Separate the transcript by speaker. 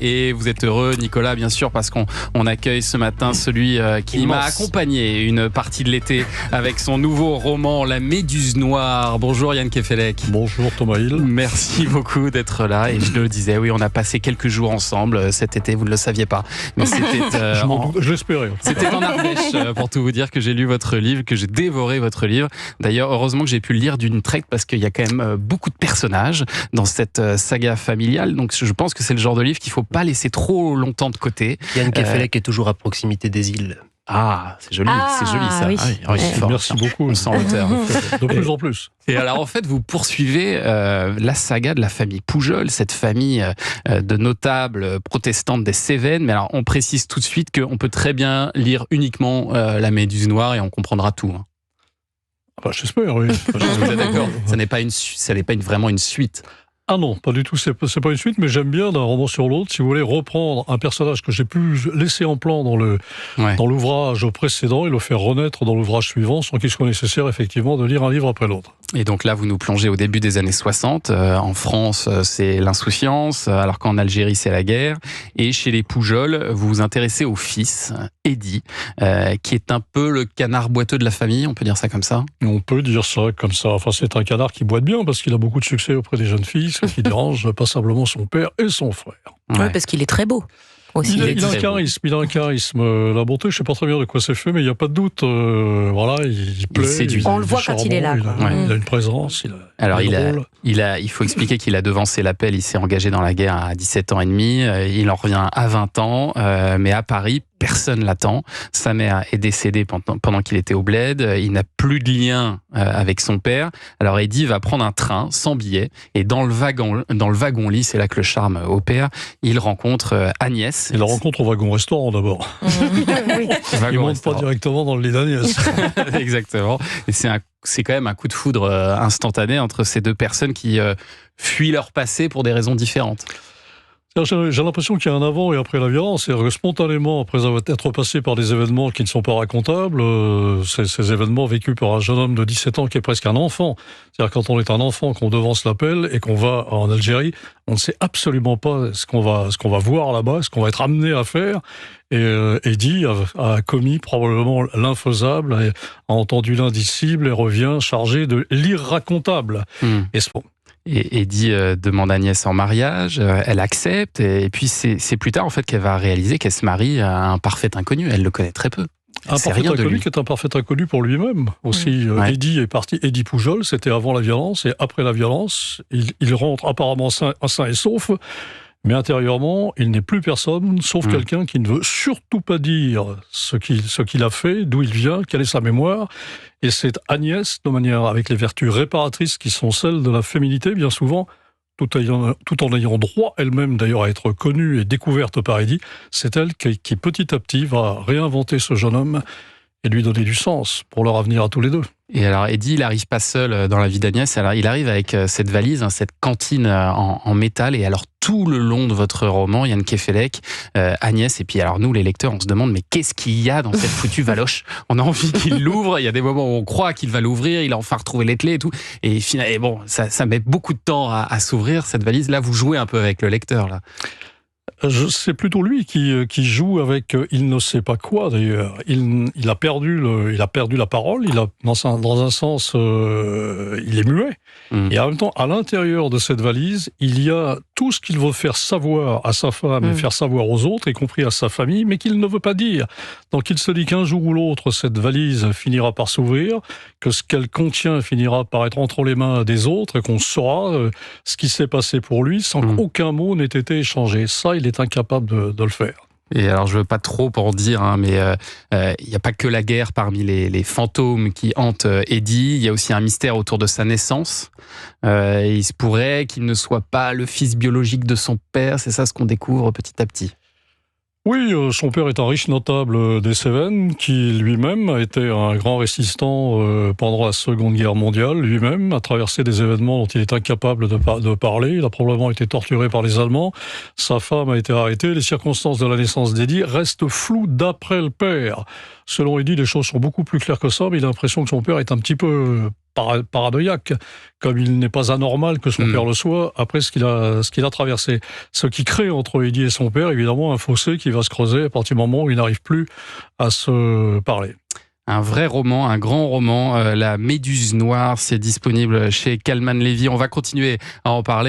Speaker 1: Et vous êtes heureux, Nicolas, bien sûr, parce qu'on accueille ce matin celui qui m'a accompagné une partie de l'été avec son nouveau roman La Méduse Noire. Bonjour Yann Kefelec.
Speaker 2: Bonjour Thomas Hill.
Speaker 1: Merci beaucoup d'être là. Et je le disais, oui, on a passé quelques jours ensemble cet été, vous ne le saviez pas. Mais c'était
Speaker 2: je l'espérais.
Speaker 1: C'était en Ardèche, pour tout vous dire, que j'ai lu votre livre, que j'ai dévoré votre livre. D'ailleurs, heureusement que j'ai pu le lire d'une traite parce qu'il y a quand même beaucoup de personnages dans cette saga familiale. Donc je pense que c'est le genre de livre qu'il ne faut pas laisser trop longtemps de côté.
Speaker 3: Yann Kefelec est toujours à proximité des îles.
Speaker 1: Ah, c'est joli ça.
Speaker 3: Oui.
Speaker 1: Fort,
Speaker 2: merci beaucoup.
Speaker 1: On sent l'auteur.
Speaker 2: De plus en plus.
Speaker 1: Et alors en fait, vous poursuivez la saga de la famille Poujol, cette famille de notables protestantes des Cévennes. Mais alors on précise tout de suite qu'on peut très bien lire uniquement La Méduse Noire et on comprendra tout. Hein.
Speaker 2: Bah, j'espère, oui.
Speaker 1: Vous êtes d'accord ? Ça n'est pas vraiment une suite.
Speaker 2: Ah non, pas du tout, c'est pas une suite, mais j'aime bien d'un roman sur l'autre, si vous voulez, reprendre un personnage que j'ai pu laisser en plan dans l'ouvrage précédent et le faire renaître dans l'ouvrage suivant, sans qu'il soit nécessaire, effectivement, de lire un livre après l'autre.
Speaker 1: Et donc là, vous nous plongez au début des années 60. En France, c'est l'insouciance, alors qu'en Algérie, c'est la guerre. Et chez les Poujol, vous vous intéressez au fils, Eddy, qui est un peu le canard boiteux de la famille, on peut dire ça comme ça ?
Speaker 2: On peut dire ça comme ça. Enfin, c'est un canard qui boite bien, parce qu'il a beaucoup de succès auprès des jeunes filles, ce qui dérange passablement son père et son frère.
Speaker 4: Ouais. Oui, parce qu'il est très beau. Aussi.
Speaker 2: Il a un charisme. La bonté, je ne sais pas très bien de quoi c'est fait, mais il n'y a pas de doute. Voilà, il plaît.
Speaker 1: Il séduit.
Speaker 4: On le voit quand il est là.
Speaker 2: Il a une présence.
Speaker 1: Il faut expliquer qu'il a devancé l'appel. Il s'est engagé dans la guerre à 17 ans et demi. Il en revient à 20 ans. Mais à Paris, personne l'attend. Sa mère est décédée pendant qu'il était au bled. Il n'a plus de lien avec son père. Alors Eddy va prendre un train sans billet. Et dans le wagon-lit, c'est là que le charme opère, il rencontre Agnès.
Speaker 2: Il la rencontre au wagon-restaurant d'abord.
Speaker 4: Oui.
Speaker 2: Il ne monte pas directement dans le lit d'Agnès.
Speaker 1: Exactement. Et c'est quand même un coup de foudre instantané entre ces deux personnes qui fuient leur passé pour des raisons différentes.
Speaker 2: J'ai l'impression qu'il y a un avant et après la violence. C'est-à-dire que spontanément, après être passé par des événements qui ne sont pas racontables, ces événements vécus par un jeune homme de 17 ans qui est presque un enfant. C'est-à-dire quand on est un enfant, qu'on devance l'appel et qu'on va en Algérie, on ne sait absolument pas ce qu'on va voir là-bas, ce qu'on va être amené à faire. Et Eddy a commis probablement l'infaisable, a entendu l'indicible et revient chargé de l'irracontable. Et
Speaker 1: Et Eddy demande Agnès en mariage, elle accepte, et puis c'est plus tard en fait qu'elle va réaliser qu'elle se marie à un parfait inconnu. Elle le connaît très peu.
Speaker 2: Un parfait inconnu qui est un parfait inconnu pour lui-même aussi.
Speaker 1: Ouais.
Speaker 2: Eddy est parti. Eddy Poujol, c'était avant la violence, et après la violence, il rentre apparemment sain et sauf. Mais intérieurement, il n'est plus personne, sauf quelqu'un qui ne veut surtout pas dire ce qu'il a fait, d'où il vient, quelle est sa mémoire. Et c'est Agnès, de manière avec les vertus réparatrices qui sont celles de la féminité, bien souvent, tout en ayant droit elle-même d'ailleurs à être connue et découverte par Eddy, c'est elle qui petit à petit va réinventer ce jeune homme et lui donner du sens pour leur avenir à tous les deux.
Speaker 1: Et alors Eddy, il n'arrive pas seul dans la vie d'Agnès, alors il arrive avec cette valise, cette cantine en métal, et alors tout le long de votre roman, Yann Kefelec, Agnès, et puis alors nous les lecteurs, on se demande mais qu'est-ce qu'il y a dans cette foutue valoche ? On a envie qu'il l'ouvre, il y a des moments où on croit qu'il va l'ouvrir, il a enfin retrouvé les clés et tout, et finalement ça met beaucoup de temps à s'ouvrir cette valise. Là vous jouez un peu avec le lecteur là.
Speaker 2: C'est plutôt lui qui joue avec il ne sait pas quoi d'ailleurs. Il a perdu la parole. Dans un sens, il est muet. Et en même temps, à l'intérieur de cette valise, il y a tout ce qu'il veut faire savoir à sa femme et faire savoir aux autres, y compris à sa famille, mais qu'il ne veut pas dire. Donc il se dit qu'un jour ou l'autre, cette valise finira par s'ouvrir, que ce qu'elle contient finira par être entre les mains des autres, et qu'on saura ce qui s'est passé pour lui sans qu'aucun mot n'ait été échangé. Ça, il est incapable de le faire.
Speaker 1: Et alors, je veux pas trop en dire, mais il n'y a pas que la guerre parmi les fantômes qui hantent Eddy. Il y a aussi un mystère autour de sa naissance. Il se pourrait qu'il ne soit pas le fils biologique de son père. C'est ça ce qu'on découvre petit à petit.
Speaker 2: Oui, son père est un riche notable des Cévennes qui lui-même a été un grand résistant pendant la Seconde Guerre mondiale. Lui-même a traversé des événements dont il est incapable de parler. Il a probablement été torturé par les Allemands. Sa femme a été arrêtée. Les circonstances de la naissance d'Eddy restent floues d'après le père. Selon Eddy, les choses sont beaucoup plus claires que ça, mais il a l'impression que son père est un petit peu paranoïaque, comme il n'est pas anormal que son père le soit, après ce qu'il a traversé. Ce qui crée entre Eddie et son père, évidemment, un fossé qui va se creuser à partir du moment où il n'arrive plus à se parler.
Speaker 1: Un vrai roman, un grand roman, La Méduse Noire, c'est disponible chez Calman Levy. On va continuer à en parler.